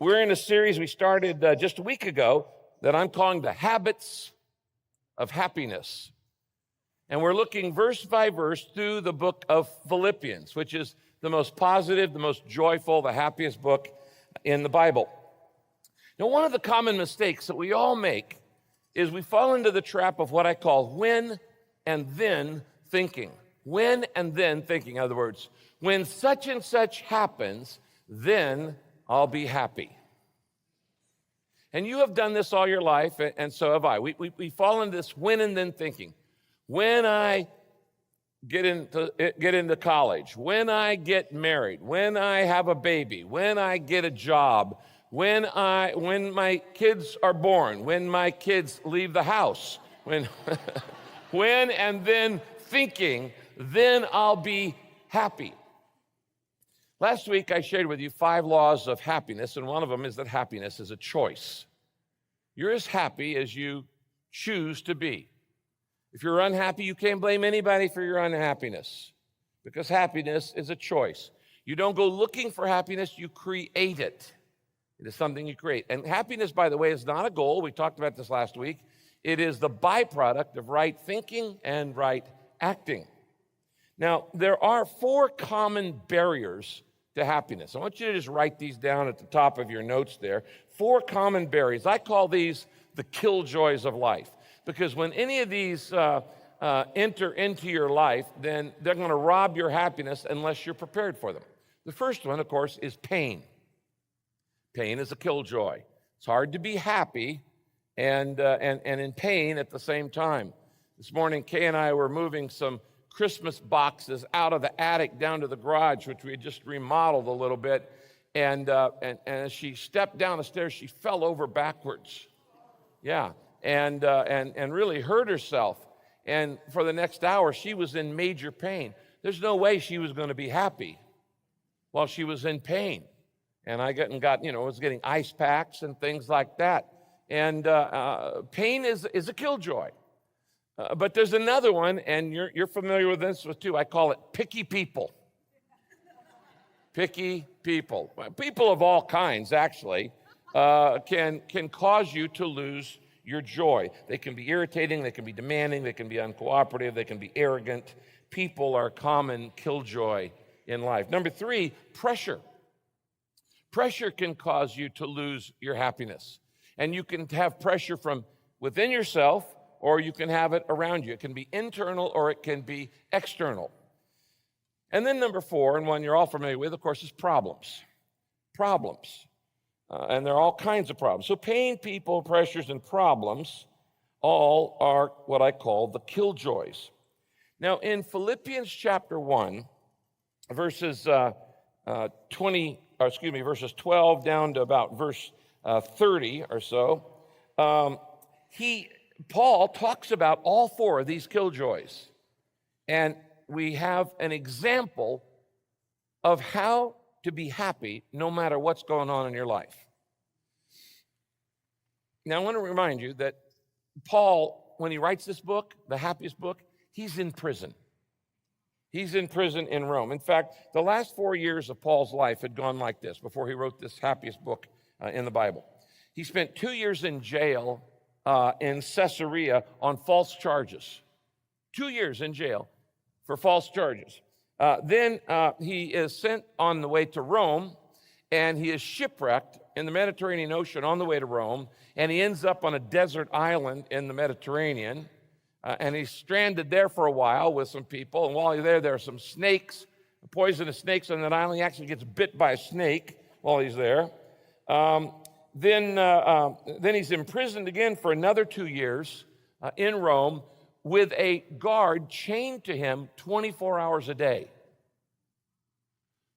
We're in a series we started just a week ago that I'm calling The Habits of Happiness. And we're looking verse by verse through the book of Philippians, which is the most positive, the most joyful, the happiest book in the Bible. Now, one of the common mistakes that we all make is we fall into the trap of what I call when and then thinking. When and then thinking. In other words, when such and such happens, then I'll be happy. And you have done this all your life, and so have I. We fall into this when and then thinking. When I get into college, when I get married, when I have a baby, when I get a job, when my kids are born, when my kids leave the house, when and then thinking, then I'll be happy. Last week, I shared with you 5 laws of happiness, and one of them is that happiness is a choice. You're as happy as you choose to be. If you're unhappy, you can't blame anybody for your unhappiness, because happiness is a choice. You don't go looking for happiness, you create it. It is something you create. And happiness, by the way, is not a goal. We talked about this last week. It is the byproduct of right thinking and right acting. Now, there are 4 common barriers to happiness. I want you to just write these down at the top of your notes there. 4 common barriers. I call these the killjoys of life, because when any of these enter into your life, then they're going to rob your happiness unless you're prepared for them. The first one, of course, is pain. Pain is a killjoy. It's hard to be happy and in pain at the same time. This morning, Kay and I were moving some Christmas boxes out of the attic down to the garage, which we had just remodeled a little bit. And as she stepped down the stairs, she fell over backwards. Yeah, and really hurt herself. And for the next hour, she was in major pain. There's no way she was going to be happy while she was in pain. And I was getting ice packs and things like that. And pain is a killjoy. But there's another one, and you're familiar with this one too. I call it picky people. Picky people. People of all kinds, actually, can cause you to lose your joy. They can be irritating, they can be demanding, they can be uncooperative, they can be arrogant. People are common killjoy in life. Number 3, pressure. Pressure can cause you to lose your happiness. And you can have pressure from within yourself, or you can have it around you. It can be internal or it can be external. And then number 4, and one you're all familiar with, of course, is problems. Problems. And there are all kinds of problems. So pain, people, pressures, and problems all are what I call the killjoys. Now, in Philippians chapter 1, verses 12 down to about verse 30 or so, Paul talks about all 4 of these killjoys. And we have an example of how to be happy no matter what's going on in your life. Now, I want to remind you that Paul, when he writes this book, the happiest book, he's in prison. He's in prison in Rome. In fact, the last 4 years of Paul's life had gone like this before he wrote this happiest book in the Bible. He spent 2 years in jail in Caesarea on false charges. 2 years in jail for false charges. Then he is sent on the way to Rome, and he is shipwrecked in the Mediterranean Ocean on the way to Rome, and he ends up on a desert island in the Mediterranean, and he's stranded there for a while with some people, and while he's there are some snakes, poisonous snakes on that island. He actually gets bit by a snake while he's there. Then he's imprisoned again for another 2 years in Rome with a guard chained to him 24 hours a day.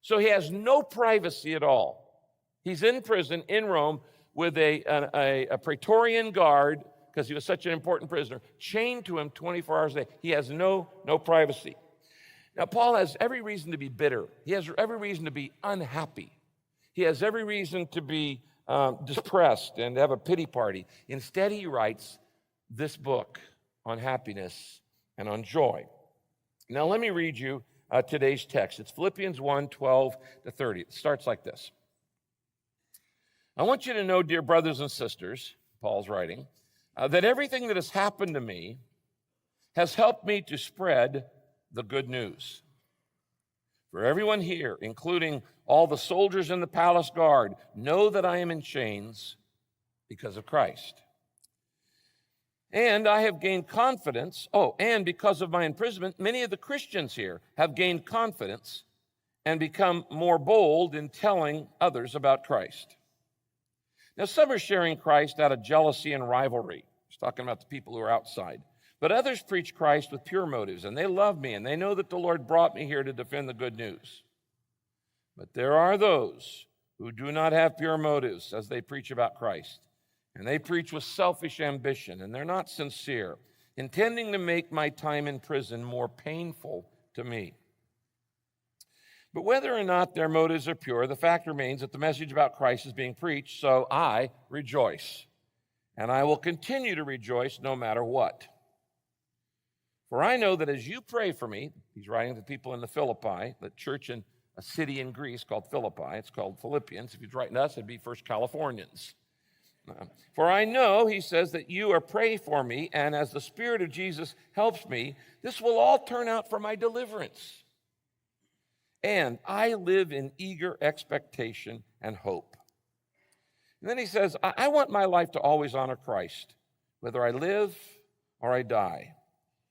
So he has no privacy at all. He's in prison in Rome with a Praetorian guard, because he was such an important prisoner, chained to him 24 hours a day. He has no privacy. Now, Paul has every reason to be bitter. He has every reason to be unhappy. He has every reason to be depressed and have a pity party. Instead, he writes this book on happiness and on joy. Now, let me read you today's text. It's Philippians 1:12 to 30. It starts like this. I want you to know, dear brothers and sisters, Paul's writing, that everything that has happened to me has helped me to spread the good news. For everyone here, including all the soldiers in the palace guard, know that I am in chains because of Christ. And I have gained confidence. And because of my imprisonment, many of the Christians here have gained confidence and become more bold in telling others about Christ. Now, some are sharing Christ out of jealousy and rivalry. He's talking about the people who are outside. But others preach Christ with pure motives, and they love me, and they know that the Lord brought me here to defend the good news. But there are those who do not have pure motives as they preach about Christ. And they preach with selfish ambition, and they're not sincere, intending to make my time in prison more painful to me. But whether or not their motives are pure, the fact remains that the message about Christ is being preached, so I rejoice. And I will continue to rejoice no matter what. For I know that as you pray for me, he's writing to people in the Philippi, the church in a city in Greece called Philippi. It's called Philippians. If he's writing to us, it'd be First Californians. For I know, he says, that you are praying for me, and as the Spirit of Jesus helps me, this will all turn out for my deliverance. And I live in eager expectation and hope. And then he says, I want my life to always honor Christ, whether I live or I die.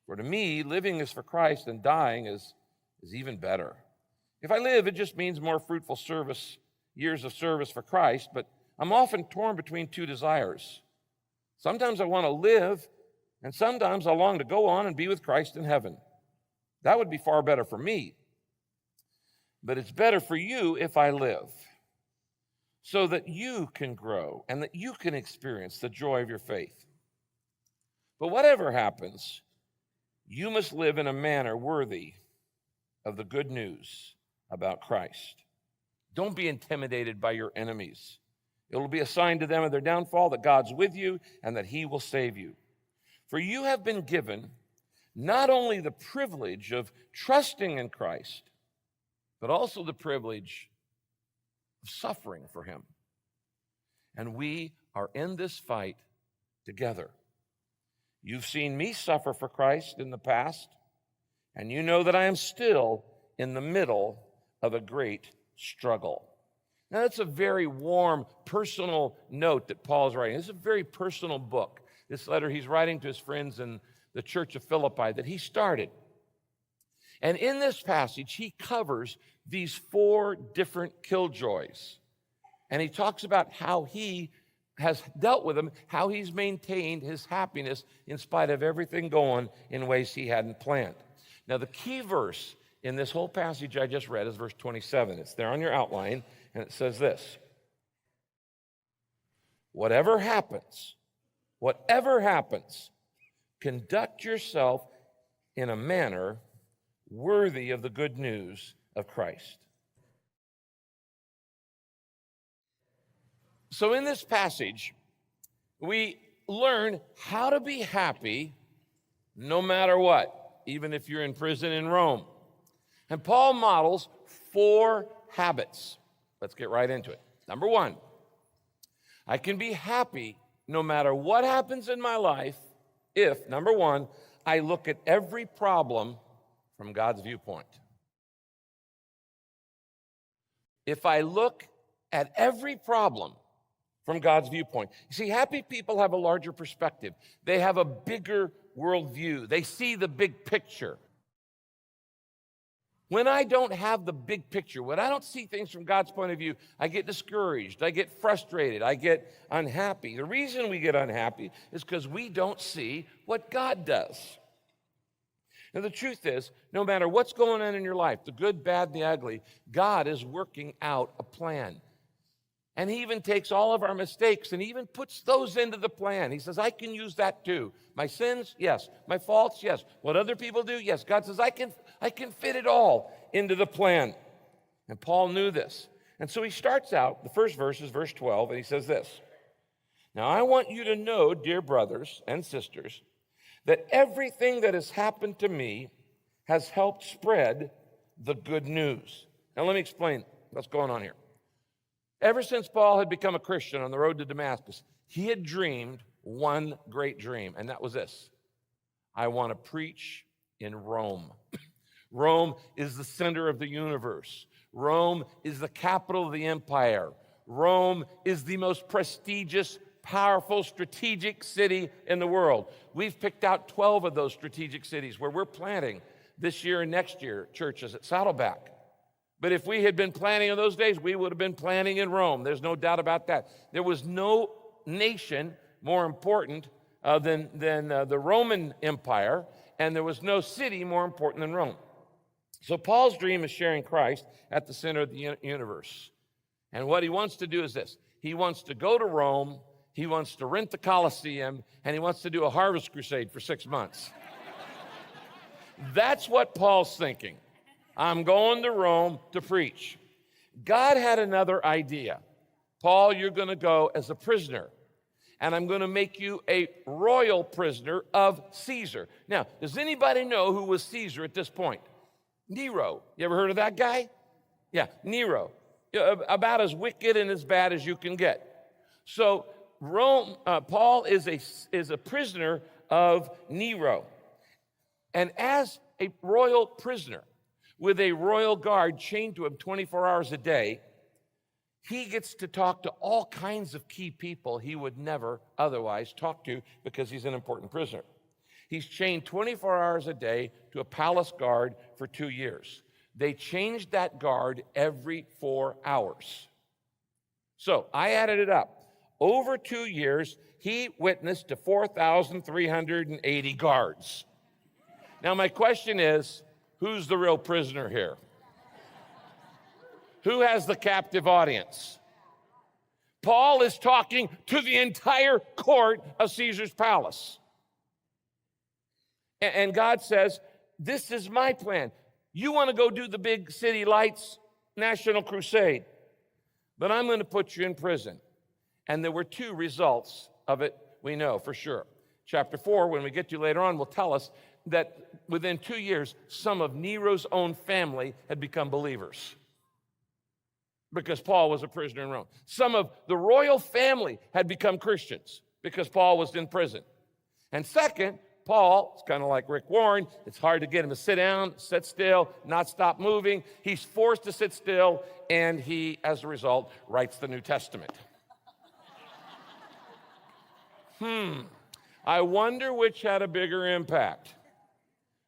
For to me, living is for Christ, and dying is even better. If I live, it just means more fruitful service, years of service for Christ, but I'm often torn between two desires. Sometimes I want to live, and sometimes I long to go on and be with Christ in heaven. That would be far better for me. But it's better for you if I live, so that you can grow and that you can experience the joy of your faith. But whatever happens, you must live in a manner worthy of the good news about Christ. Don't be intimidated by your enemies. It will be a sign to them of their downfall that God's with you and that he will save you. For you have been given not only the privilege of trusting in Christ, but also the privilege of suffering for him. And we are in this fight together. You've seen me suffer for Christ in the past, and you know that I am still in the middle of a great struggle. Now, that's a very warm, personal note that Paul's writing. It's a very personal book. This letter he's writing to his friends in the church of Philippi that he started. And in this passage, he covers these 4 different killjoys. And he talks about how he has dealt with them, how he's maintained his happiness in spite of everything going in ways he hadn't planned. Now, the key verse in this whole passage I just read is verse 27. It's there on your outline, and it says this: whatever happens, conduct yourself in a manner worthy of the good news of Christ. So in this passage, we learn how to be happy no matter what, even if you're in prison in Rome. And Paul models 4 habits. Let's get right into it. Number 1, I can be happy no matter what happens in my life if, number 1, I look at every problem from God's viewpoint. If I look at every problem from God's viewpoint. You see, happy people have a larger perspective. They have a bigger worldview. They see the big picture. When I don't have the big picture, when I don't see things from God's point of view, I get discouraged, I get frustrated, I get unhappy. The reason we get unhappy is because we don't see what God does. Now, the truth is, no matter what's going on in your life, the good, bad, and the ugly, God is working out a plan. And he even takes all of our mistakes and even puts those into the plan. He says, I can use that too. My sins, yes. My faults, yes. What other people do, yes. God says, I can fit it all into the plan. And Paul knew this. And so he starts out, the first verse is verse 12, and he says this: now I want you to know, dear brothers and sisters, that everything that has happened to me has helped spread the good news. Now let me explain what's going on here. Ever since Paul had become a Christian on the road to Damascus, he had dreamed one great dream, and that was this: I want to preach in Rome. Rome is the center of the universe. Rome is the capital of the empire. Rome is the most prestigious, powerful, strategic city in the world. We've picked out 12 of those strategic cities where we're planting this year and next year churches at Saddleback. But if we had been planning in those days, we would have been planning in Rome. There's no doubt about that. There was no nation more important than the Roman Empire, and there was no city more important than Rome. So Paul's dream is sharing Christ at the center of the universe. And what he wants to do is this: he wants to go to Rome, he wants to rent the Colosseum, and he wants to do a harvest crusade for 6 months. That's what Paul's thinking. I'm going to Rome to preach. God had another idea. Paul, you're going to go as a prisoner, and I'm going to make you a royal prisoner of Caesar. Now, does anybody know who was Caesar at this point? Nero. You ever heard of that guy? Yeah, Nero. About as wicked and as bad as you can get. So Rome, Paul is a prisoner of Nero. And as a royal prisoner, with a royal guard chained to him 24 hours a day, he gets to talk to all kinds of key people he would never otherwise talk to because he's an important prisoner. He's chained 24 hours a day to a palace guard for 2 years. They changed that guard every 4 hours. So I added it up. Over 2 years, he witnessed to 4,380 guards. Now my question is, who's the real prisoner here? Who has the captive audience? Paul is talking to the entire court of Caesar's palace. And God says, this is my plan. You want to go do the big city lights national crusade, but I'm going to put you in prison. And there were 2 results of it, we know for sure. Chapter 4, when we get to later on, will tell us that within 2 years, some of Nero's own family had become believers because Paul was a prisoner in Rome. Some of the royal family had become Christians because Paul was in prison. And second, Paul, it's kind of like Rick Warren. It's hard to get him to sit down, sit still, not stop moving. He's forced to sit still, and he, as a result, writes the New Testament. I wonder which had a bigger impact.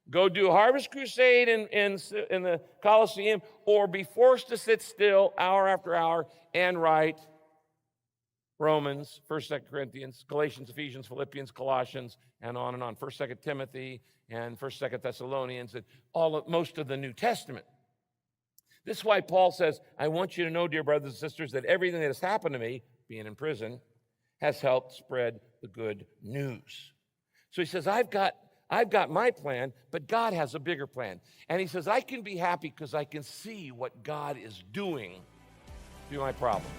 Go do a harvest crusade in the Colosseum, or be forced to sit still hour after hour and write Romans, 1st, 2nd Corinthians, Galatians, Ephesians, Philippians, Colossians, and on, 1st, 2nd Timothy, and 1st, 2nd Thessalonians, and most of the New Testament. This is why Paul says, I want you to know, dear brothers and sisters, that everything that has happened to me, being in prison, has helped spread the good news. So he says, I've got my plan, but God has a bigger plan. And he says, I can be happy because I can see what God is doing through my problem.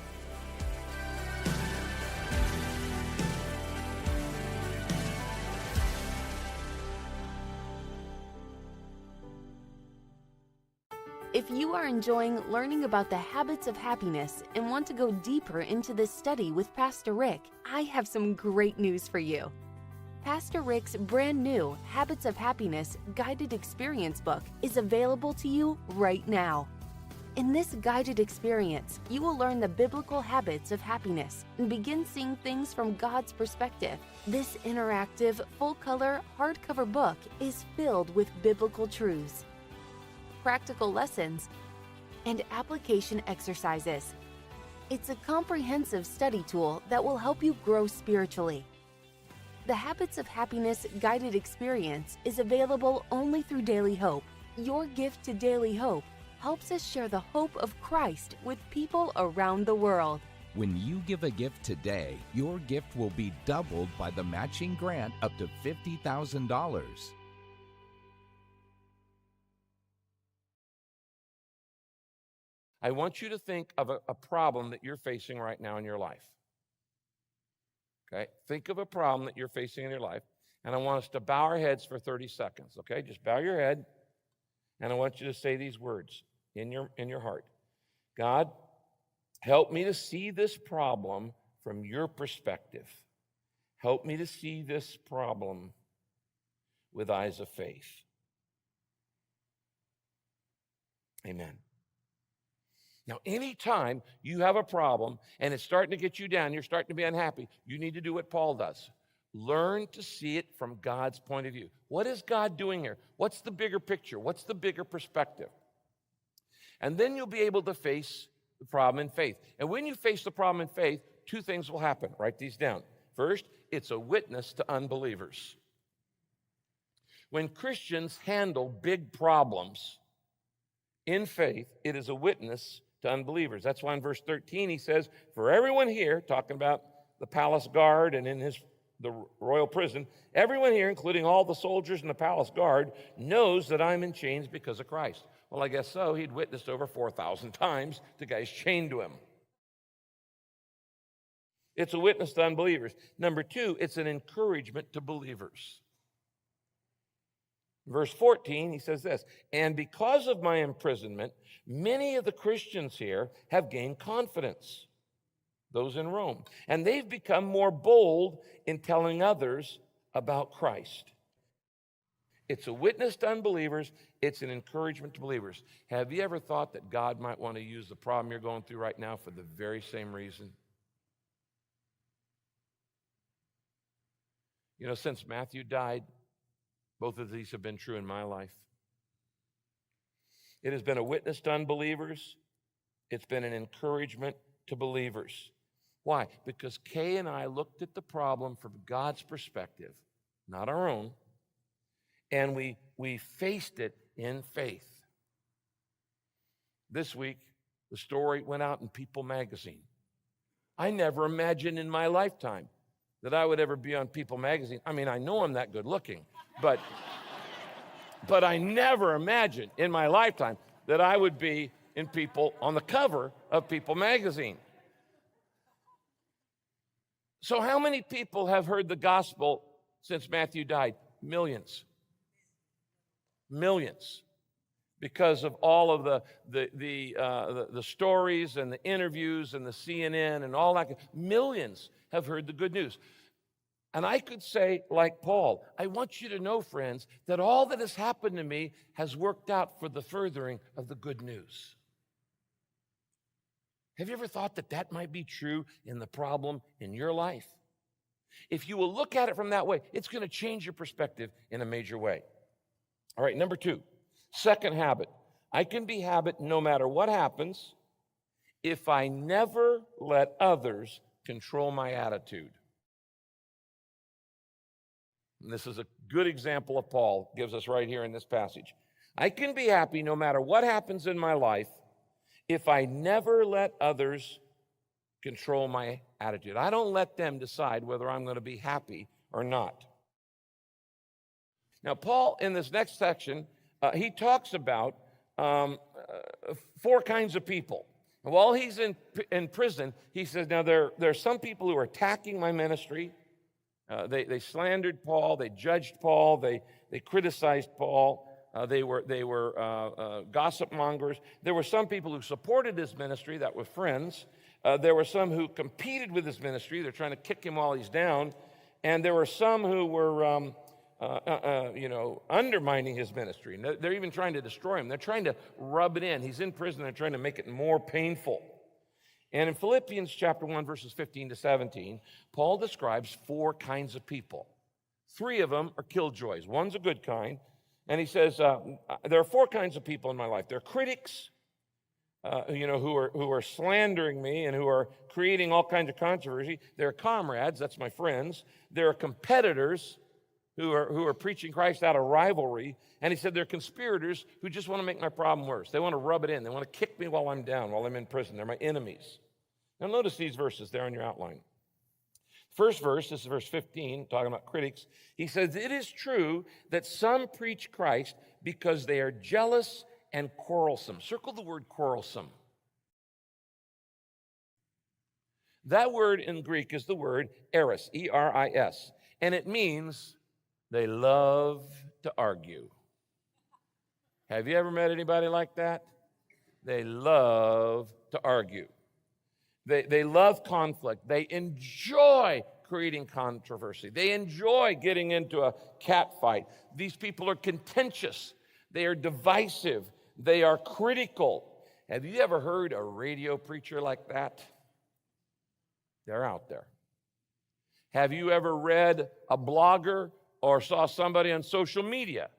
If you are enjoying learning about the habits of happiness and want to go deeper into this study with Pastor Rick, I have some great news for you. Pastor Rick's brand new Habits of Happiness guided experience book is available to you right now. In this guided experience, you will learn the biblical habits of happiness and begin seeing things from God's perspective. This interactive, full-color, hardcover book is filled with biblical truths, practical lessons, and application exercises. It's a comprehensive study tool that will help you grow spiritually. The Habits of Happiness guided experience is available only through Daily Hope. Your gift to Daily Hope helps us share the hope of Christ with people around the world. When you give a gift today, your gift will be doubled by the matching grant up to $50,000. I want you to think of a problem that you're facing right now in your life. Okay? Think of a problem that you're facing in your life, and I want us to bow our heads for 30 seconds, okay? Just bow your head, and I want you to say these words in your heart. God, Help me to see this problem from your perspective. Help me to see this problem with eyes of faith. Amen. Now, anytime you have a problem and it's starting to get you down, you're starting to be unhappy, you need to do what Paul does. Learn to see it from God's point of view. What is God doing here? What's the bigger picture? What's the bigger perspective? And then you'll be able to face the problem in faith. And when you face the problem in faith, two things will happen. Write these down. First, it's a witness to unbelievers. When Christians handle big problems in faith, it is a witness to unbelievers. That's why in verse 13 he says, for everyone here, talking about the palace guard and in the royal prison, everyone here, including all the soldiers in the palace guard, knows that I'm in chains because of Christ. Well, I guess so. He'd witnessed over 4,000 times to guys chained to him. It's a witness to unbelievers. Number two, it's an encouragement to believers. Verse 14, he says this, and because of my imprisonment, many of the Christians here have gained confidence, those in Rome, and they've become more bold in telling others about Christ. It's a witness to unbelievers. It's an encouragement to believers. Have you ever thought that God might want to use the problem you're going through right now for the very same reason? You know, since Matthew died, both of these have been true in my life. It has been a witness to unbelievers. It's been an encouragement to believers. Why? Because Kay and I looked at the problem from God's perspective, not our own, and we faced it in faith. This week, the story went out in People magazine. I never imagined in my lifetime that I would ever be on People magazine. I mean, I know I'm that good looking, but I never imagined in my lifetime that I would be in People on the cover of People magazine. So how many people have heard the gospel since Matthew died? Millions. Millions. Because of all of the stories and the interviews and the CNN and all that. Millions have heard the good news. And I could say, like Paul, I want you to know, friends, that all that has happened to me has worked out for the furthering of the good news. Have you ever thought that that might be true in the problem in your life? If you will look at it from that way, it's going to change your perspective in a major way. All right, number two, second habit. I can be habit no matter what happens if I never let others control my attitude. And this is a good example of Paul gives us right here in this passage. I can be happy no matter what happens in my life if I never let others control my attitude. I don't let them decide whether I'm going to be happy or not. Now, Paul, in this next section, he talks about 4 kinds of people. And while he's in prison, he says, now there are some people who are attacking my ministry. They slandered Paul. They judged Paul. They criticized Paul. They were gossip mongers. There were some people who supported his ministry that were friends. There were some who competed with his ministry. They're trying to kick him while he's down. And there were some who were, undermining his ministry. And they're even trying to destroy him. They're trying to rub it in. He's in prison. They're trying to make it more painful. And in Philippians chapter 1, verses 15 to 17, Paul describes 4 kinds of people. 3 of them are killjoys. One's a good kind. And he says, there are 4 kinds of people in my life. There are critics, who are slandering me and who are creating all kinds of controversy. There are comrades, that's my friends. There are competitors who are preaching Christ out of rivalry. And he said there are conspirators who just want to make my problem worse. They want to rub it in. They want to kick me while I'm down, while I'm in prison. They're my enemies. Now notice these verses there on your outline. First verse, this is verse 15, talking about critics. He says, it is true that some preach Christ because they are jealous and quarrelsome. Circle the word quarrelsome. That word in Greek is the word eris, E-R-I-S. And it means they love to argue. Have you ever met anybody like that? They love to argue. They love conflict. They enjoy creating controversy. They enjoy getting into a cat fight. These people are contentious. They are divisive. They are critical. Have you ever heard a radio preacher like that? They're out there. Have you ever read a blogger or saw somebody on social media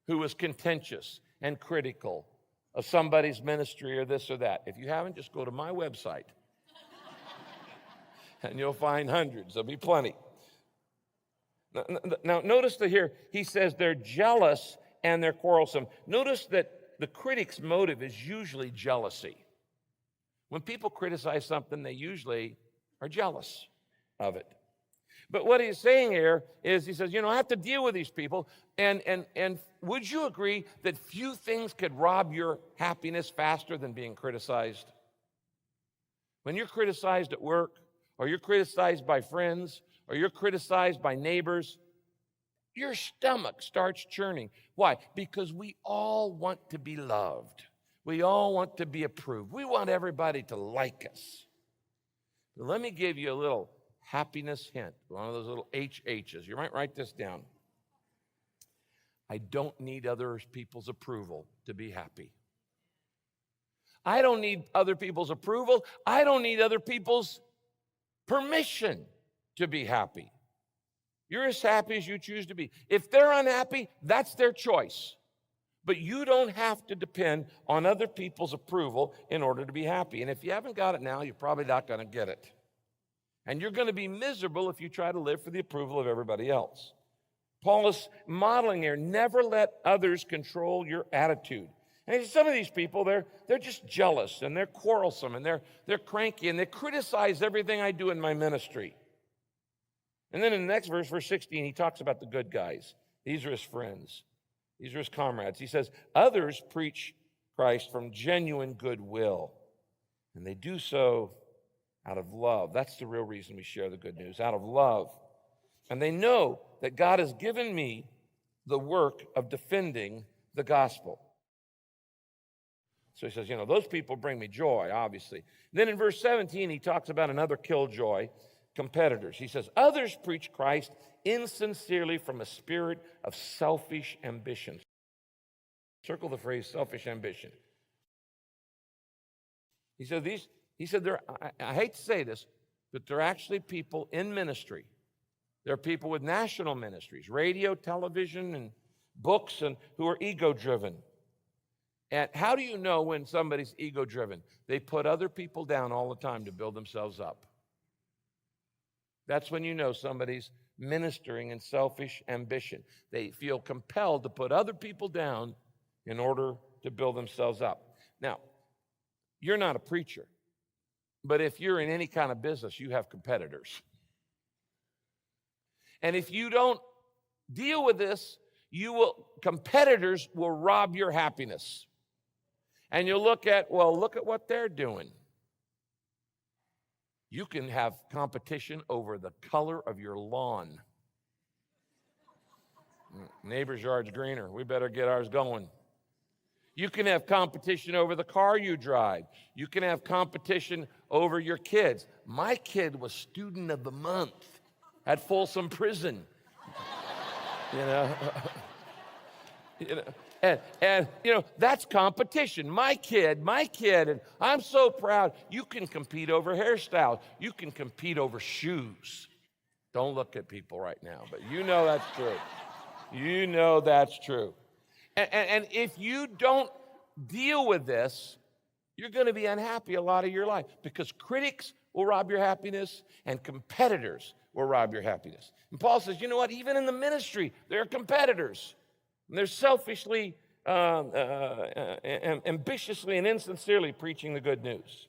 who was contentious and critical of somebody's ministry or this or that? If you haven't, just go to my website. And you'll find hundreds. There'll be plenty. Now, notice that here, he says they're jealous and they're quarrelsome. Notice that the critic's motive is usually jealousy. When people criticize something, they usually are jealous of it. But what he's saying here is, he says, I have to deal with these people. And would you agree that few things could rob your happiness faster than being criticized? When you're criticized at work, or you're criticized by friends, or you're criticized by neighbors, your stomach starts churning. Why? Because we all want to be loved. We all want to be approved. We want everybody to like us. But let me give you a little happiness hint, one of those little HHs. You might write this down. I don't need other people's approval to be happy. I don't need other people's approval. I don't need other people's permission to be happy. You're as happy as you choose to be. If they're unhappy, that's their choice. But you don't have to depend on other people's approval in order to be happy. And if you haven't got it now, you're probably not going to get it. And you're going to be miserable if you try to live for the approval of everybody else. Paul is modeling here, never let others control your attitude. And some of these people, they're just jealous, and they're quarrelsome, and they're cranky, and they criticize everything I do in my ministry. And then in the next verse, verse 16, he talks about the good guys. These are his friends. These are his comrades. He says, others preach Christ from genuine goodwill, and they do so out of love. That's the real reason we share the good news, out of love. And they know that God has given me the work of defending the gospel. So he says, those people bring me joy, obviously. Then in verse 17, he talks about another killjoy, competitors. He says, others preach Christ insincerely from a spirit of selfish ambition. Circle the phrase selfish ambition. He said, I hate to say this, but they're actually people in ministry. There are people with national ministries, radio, television, and books, and who are ego-driven. And how do you know when somebody's ego-driven? They put other people down all the time to build themselves up. That's when you know somebody's ministering in selfish ambition. They feel compelled to put other people down in order to build themselves up. Now, you're not a preacher, but if you're in any kind of business, you have competitors. And if you don't deal with this, competitors will rob your happiness. And you'll look at what they're doing. You can have competition over the color of your lawn. Neighbor's yard's greener. We better get ours going. You can have competition over the car you drive. You can have competition over your kids. My kid was student of the month at Folsom Prison. And that's competition. My kid, and I'm so proud. You can compete over hairstyles. You can compete over shoes. Don't look at people right now, but that's true. That's true. And if you don't deal with this, you're going to be unhappy a lot of your life, because critics will rob your happiness and competitors will rob your happiness. And Paul says, even in the ministry, there are competitors. And they're selfishly, ambitiously, and insincerely preaching the good news.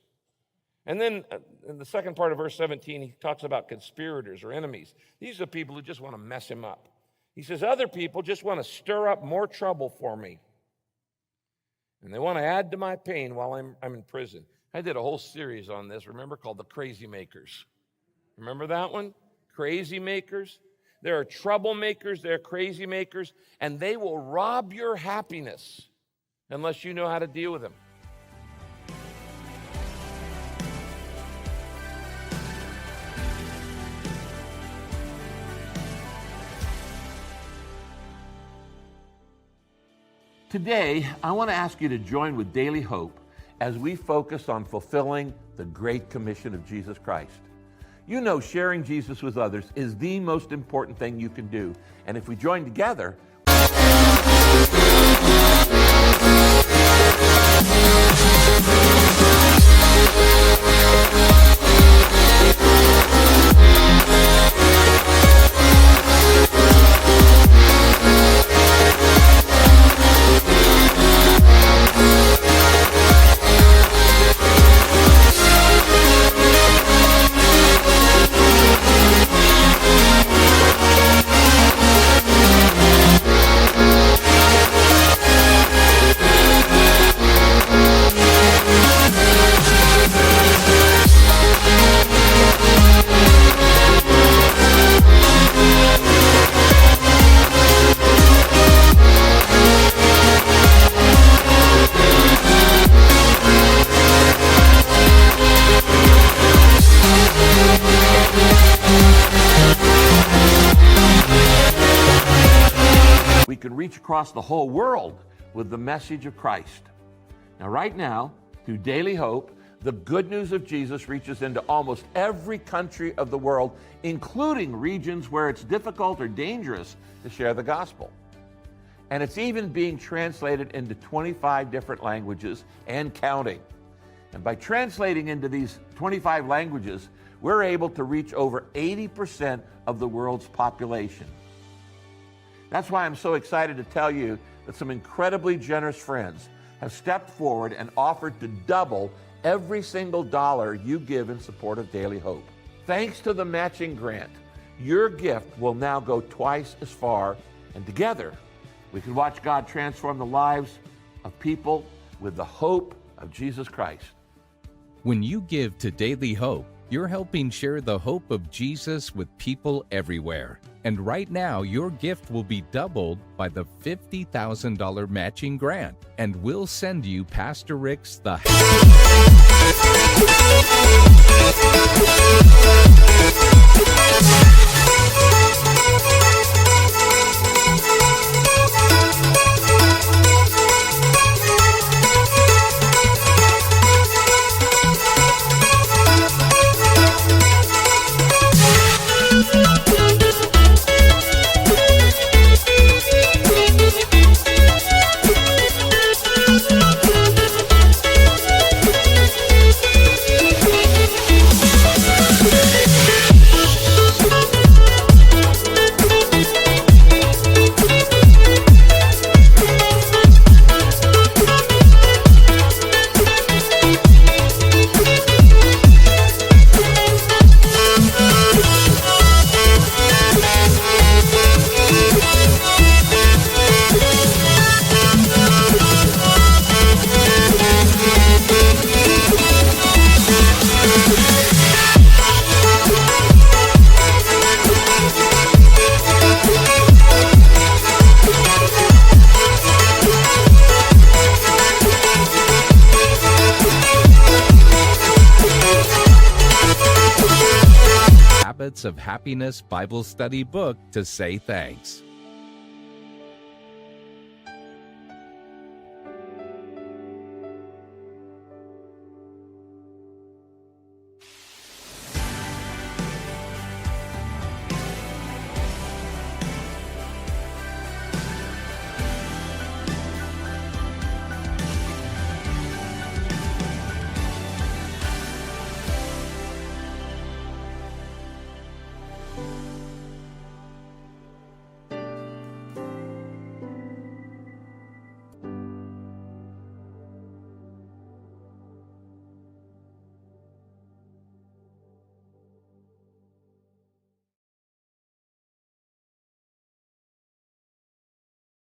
And then in the second part of verse 17, he talks about conspirators or enemies. These are people who just want to mess him up. He says, other people just want to stir up more trouble for me. And they want to add to my pain while I'm in prison. I did a whole series on this, remember, called The Crazy Makers. Remember that one? Crazy Makers. There are troublemakers, there are crazy makers, and they will rob your happiness unless you know how to deal with them. Today, I want to ask you to join with Daily Hope as we focus on fulfilling the Great Commission of Jesus Christ. You know, sharing Jesus with others is the most important thing you can do. And if we join together, we can reach across the whole world with the message of Christ. Now, right now, through Daily Hope, the good news of Jesus reaches into almost every country of the world, including regions where it's difficult or dangerous to share the gospel. And it's even being translated into 25 different languages and counting. And by translating into these 25 languages, we're able to reach over 80% of the world's population. That's why I'm so excited to tell you that some incredibly generous friends have stepped forward and offered to double every single dollar you give in support of Daily Hope. Thanks to the matching grant, your gift will now go twice as far, and together we can watch God transform the lives of people with the hope of Jesus Christ. When you give to Daily Hope, you're helping share the hope of Jesus with people everywhere. And right now, your gift will be doubled by the $50,000 matching grant. And we'll send you Pastor Rick's The Habits of Happiness Bible Study book to say thanks.